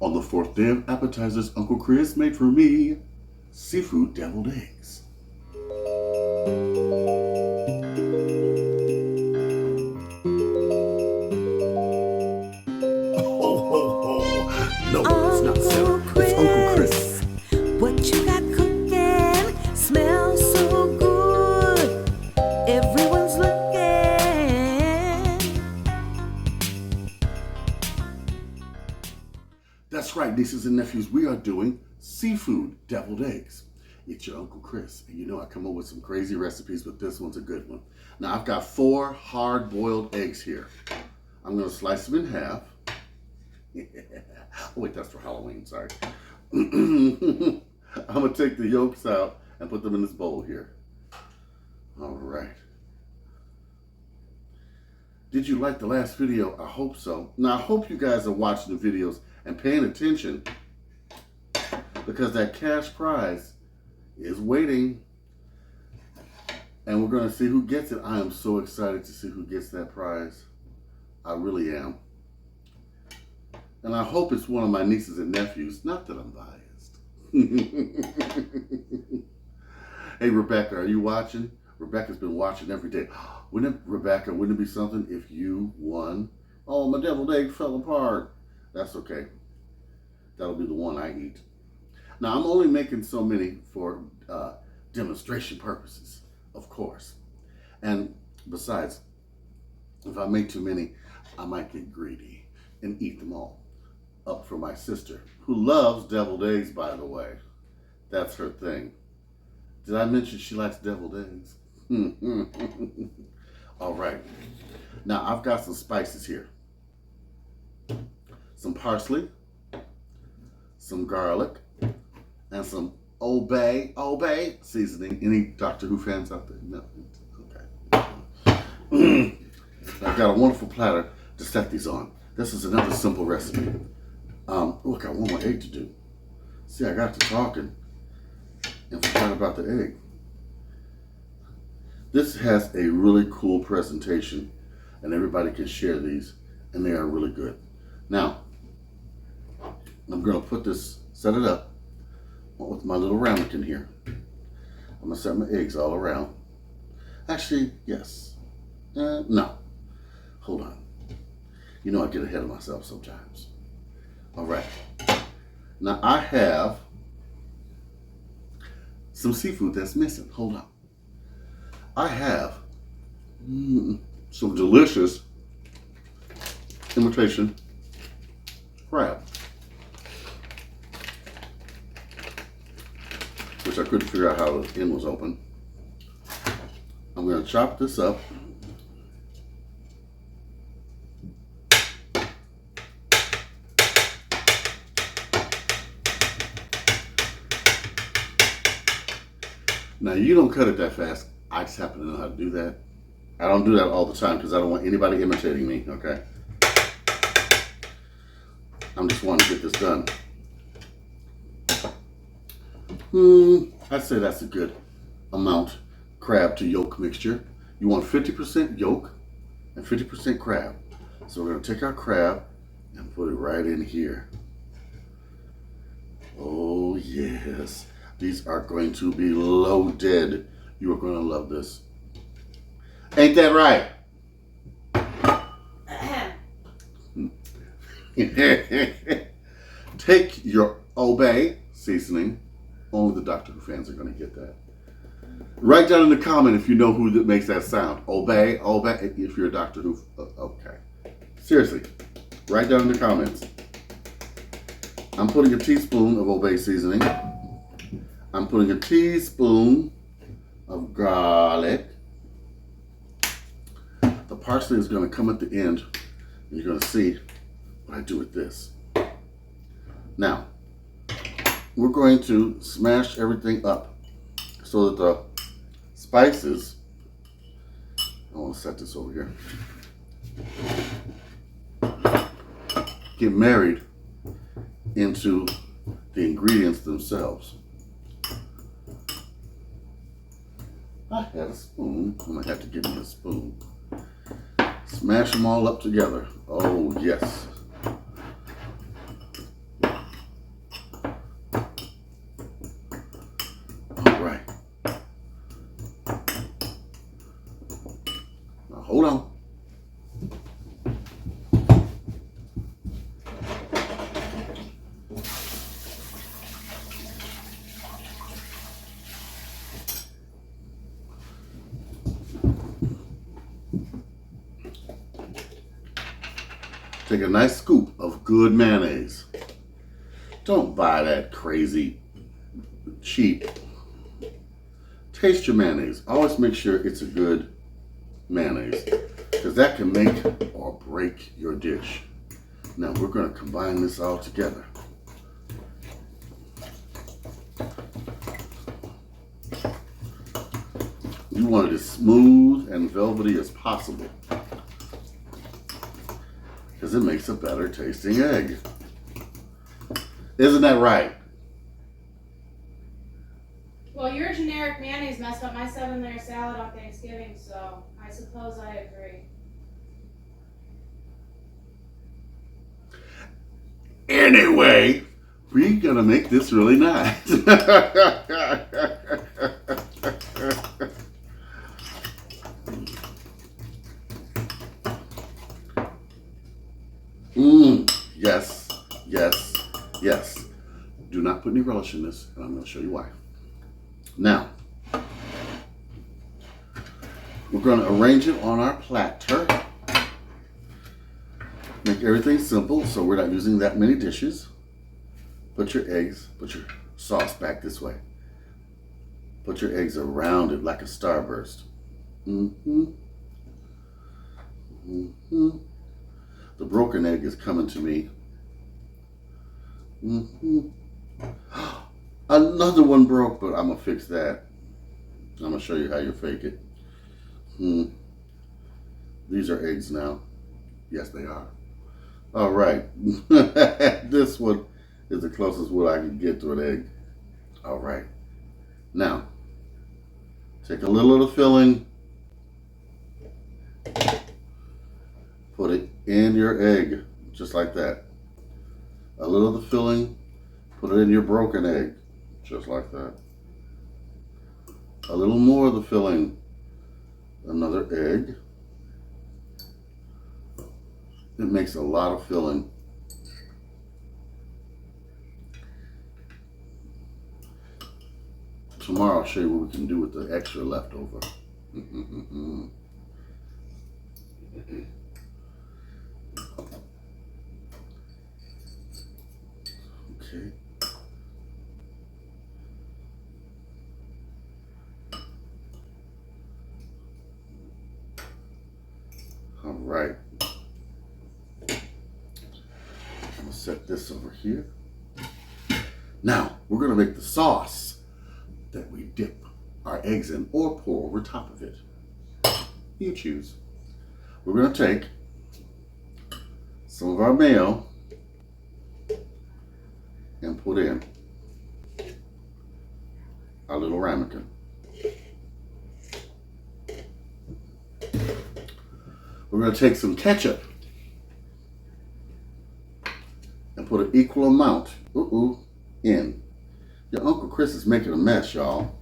On the fourth day of appetizers, Uncle Chris made for me seafood deviled eggs. Ho, ho, ho. No, it's not Santa. It's Uncle Chris. What you got cooking smells so good. Everyone's looking. That's right, nieces and nephews. We are doing seafood deviled eggs. It's your Uncle Chris. And you know I come up with some crazy recipes, but this one's a good one. Now I've got 4 hard-boiled eggs here. I'm going to slice them in half. Oh, wait, that's for Halloween, sorry. I'm going to take the yolks out and put them in this bowl here. All right. Did you like the last video? I hope so. Now, I hope you guys are watching the videos and paying attention, because that cash prize is waiting. And we're going to see who gets it. I am so excited to see who gets that prize. I really am. And I hope it's one of my nieces and nephews. Not that I'm biased. Hey, Rebecca, are you watching? Rebecca's been watching every day. Rebecca, wouldn't it be something if you won? Oh, my deviled egg fell apart. That's okay. That'll be the one I eat. Now, I'm only making so many for demonstration purposes, of course. And besides, if I make too many, I might get greedy and eat them all up for my sister, who loves deviled eggs, by the way. That's her thing. Did I mention she likes deviled eggs? All right. Now, I've got some spices here. Some parsley, some garlic, and some Old Bay seasoning. Any Doctor Who fans out there? No. Okay. I've got a wonderful platter to set these on. This is another simple recipe. Look, I got one more egg to do. See, I got to talking and forgot about the egg. This has a really cool presentation, and everybody can share these, and they are really good. Now, I'm going to put this, set it up with my little ramekin here. I'm going to set my eggs all around. Actually, yes. No. Hold on. You know I get ahead of myself sometimes. All right. Now I have some seafood that's missing. Hold on. I have some delicious imitation crab, which I couldn't figure out how the end was open. I'm going to chop this up. Now, you don't cut it that fast. I just happen to know how to do that. I don't do that all the time because I don't want anybody imitating me, okay? I'm just wanting to get this done. I'd say that's a good amount crab to yolk mixture. You want 50% yolk and 50% crab. So we're going to take our crab and put it right in here. Oh, yes. These are going to be loaded. You are going to love this. Ain't that right? Take your Obey seasoning. Only the Doctor Who fans are going to get that. Write down in the comment if you know who that makes that sound. Obey. If you're a Doctor Who. Okay. Seriously. Write down in the comments. I'm putting a teaspoon of Obey seasoning. I'm putting a teaspoon of garlic. The parsley is going to come at the end, and you're going to see what I do with this. Now, we're going to smash everything up so that the spices, I want to set this over here, get married into the ingredients themselves. I had a spoon. I'm going to have to give me a spoon. Smash them all up together. Oh, yes. Take a nice scoop of good mayonnaise. Don't buy that crazy cheap. Taste your mayonnaise. Always make sure it's a good mayonnaise, because that can make or break your dish. Now we're going to combine this all together. You want it as smooth and velvety as possible, because it makes a better tasting egg. Isn't that right? Well, your generic mayonnaise messed up my 7-layer salad on Thanksgiving, so I suppose I agree. Anyway, we're gonna make this really nice. Yes, yes, yes. Do not put any relish in this, and I'm gonna show you why. Now, we're gonna arrange it on our platter. Make everything simple so we're not using that many dishes. Put your sauce back this way. Put your eggs around it like a starburst. The broken egg is coming to me. Another one broke, but I'm gonna fix that. I'm gonna show you how you fake it. These are eggs now. Yes, they are. All right. This one is the closest one I can get to an egg. All right. Now, take a little of the filling, put it in your egg, just like that. A little of the filling, put it in your broken egg, just like that. A little more of the filling, another egg. It makes a lot of filling. Tomorrow I'll show you what we can do with the extra leftover. Okay. All right. I'm gonna set this over here. Now we're gonna make the sauce that we dip our eggs in or pour over top of it. You choose. We're gonna take some of our mayo and put in our little ramekin. We're going to take some ketchup and put an equal amount in. Your Uncle Chris is making a mess, y'all.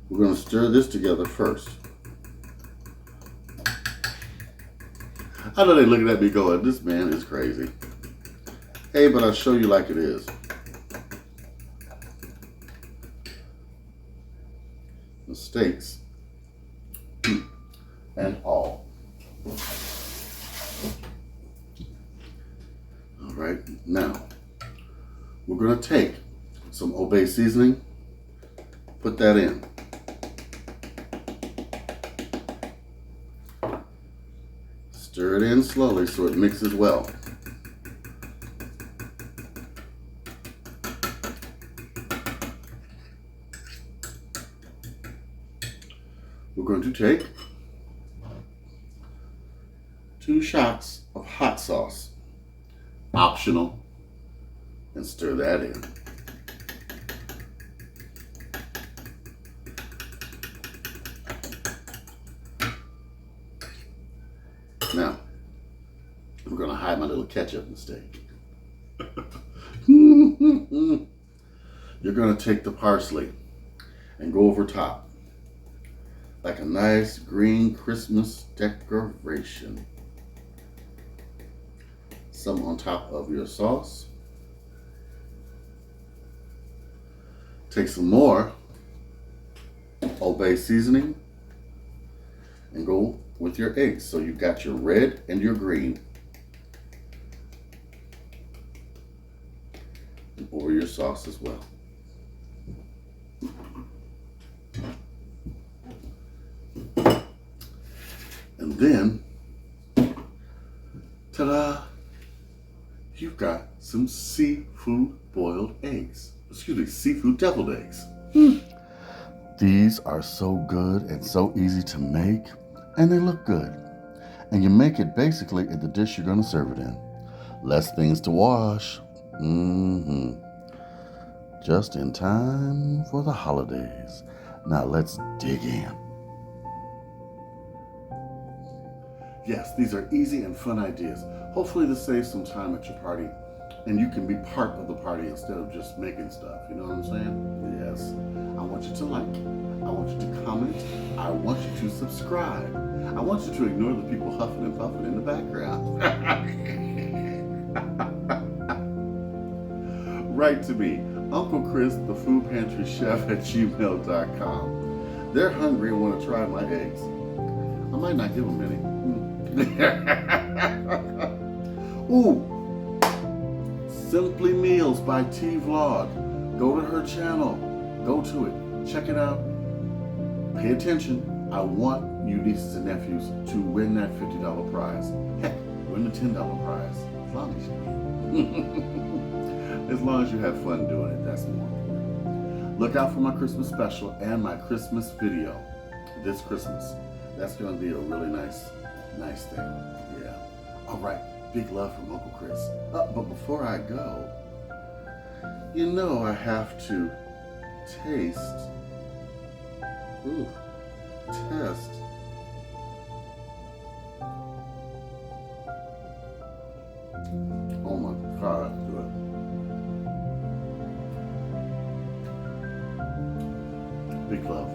We're going to stir this together first. I know they're looking at me going, this man is crazy. Hey, but I'll show you like it is. Mistakes and all. All right, now we're going to take some Obey seasoning, put that in. Stir it in slowly so it mixes well. We're going to take 2 shots of hot sauce, optional, and stir that in. Now, I'm going to hide my little ketchup mistake. You're going to take the parsley and go over top like a nice green Christmas decoration. Some on top of your sauce. Take some more Obey seasoning and go with your eggs. So you've got your red and your green. And over your sauce as well. And then, ta-da, you've got some seafood boiled eggs. Excuse me, seafood deviled eggs. These are so good and so easy to make, and they look good. And you make it basically in the dish you're going to serve it in. Less things to wash. Just in time for the holidays. Now let's dig in. Yes, these are easy and fun ideas. Hopefully this saves some time at your party and you can be part of the party instead of just making stuff. You know what I'm saying? Yes. I want you to like. I want you to comment. I want you to subscribe. I want you to ignore the people huffing and puffing in the background. Write to me, Uncle Chris, the Food Pantry Chef at gmail.com. They're hungry and want to try my eggs. I might not give them any. Ooh, Simply Meals by T Vlog. Go to her channel. Go to it. Check it out. Pay attention. I want you nieces and nephews to win that $50 prize. Heck, win the $10 prize. As long as you win. As long as you have fun doing it, that's more important. Look out for my Christmas special and my Christmas video this Christmas. That's going to be a really nice thing. Yeah. All right. Big love from Uncle Chris. But before I go, you know I have to taste. Test. Oh my God, good. Big love.